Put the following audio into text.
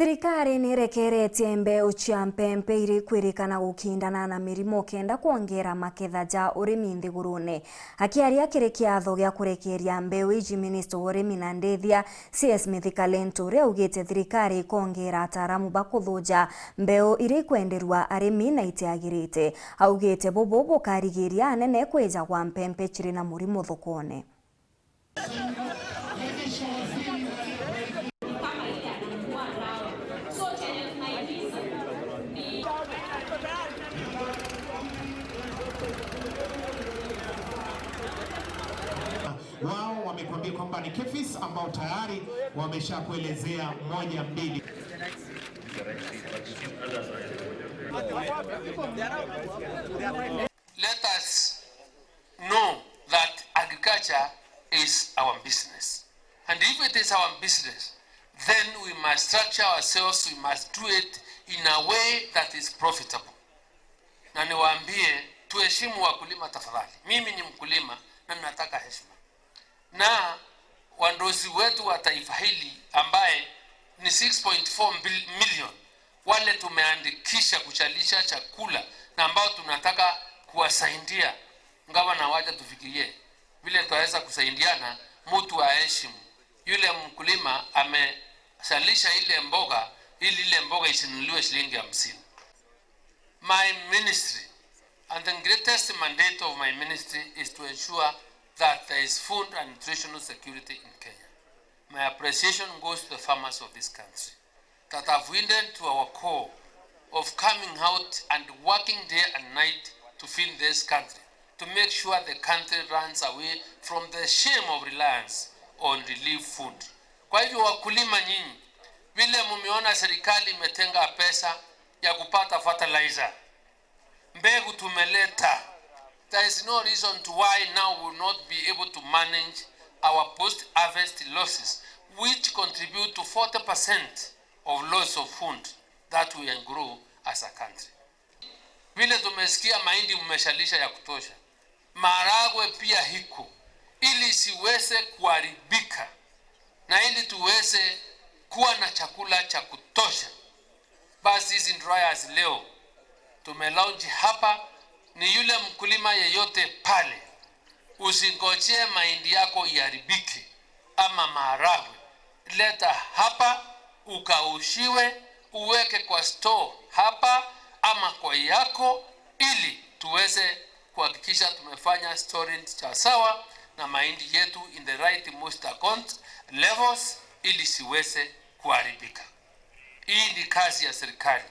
THIRIKARI nirekeretie MBEU cia MPEMPE iri kwirikana gukindana na mirimo kenda kuongera maketha ja urimi nthigurune. Akiaria kiri kiatho gia kurekeria MBEU iji Minister wa urimi na ndethia CS Linturi augite THIRIKARI ikongera ataramu ba kuthuja MBEU iri kwenderwa arimi na itiagirite. Augite bobo bukarigiria anene kweja gwa MPEMPE chiri na murimo thokone. Wao wamekwambia kwamba ni KEFIS ambao tayari wameshakuelezea moja mbili. Let us know that agriculture is our business. And if it is our business, then we must structure ourselves, we must do it in a way that is profitable. Na niwaambie tuheshimu wakulima tafadhali. Mimi ni mkulima na nataka heshima. Na wandozi wetu wa taifa hili ambaye ni 6.4 million wale tumeandikisha kuchalisha chakula na ambao tunataka kuwasaidia, ngawa na waja tufikirie vile tutaweza kusaidiana. Mtu aheshimu yule mkulima amesalisha ile mboga ili ile mboga isinunuliwe shilingi 50. My ministry and the greatest mandate of my ministry is to ensure that there is food and nutritional security in Kenya. My appreciation goes to the farmers of this country that have winded to our core of coming out and working day and night to feed this country, to make sure the country runs away from the shame of reliance on relief food. Kwa hivyo wakulima nyinyi, vile mumeona serikali imetenga pesa ya kupata fertilizer, mbegu tumeleta. There is no reason to why now we will not be able to manage our post-harvest losses, which contribute to 40% of loss of food that we grow as a country. Vile tumesikia mahindi mmeshalisha ya kutosha, maharagwe pia hiko, ili siweze kuharibika na ili tuweze kuwa na chakula cha kutosha. Basi hizi dryers leo tumelaunch hapa. Ni yule mkulima yeyote pale, usingoje mahindi yako iharibike ama maharagwe, leta hapa ukaushiwe, uweke kwa store hapa ama kwa yako, ili tuweze kuhakikisha tumefanya storage cha sawa na mahindi yetu in the right most account levels, ili siweze kuharibika. Hii ni kazi ya serikali.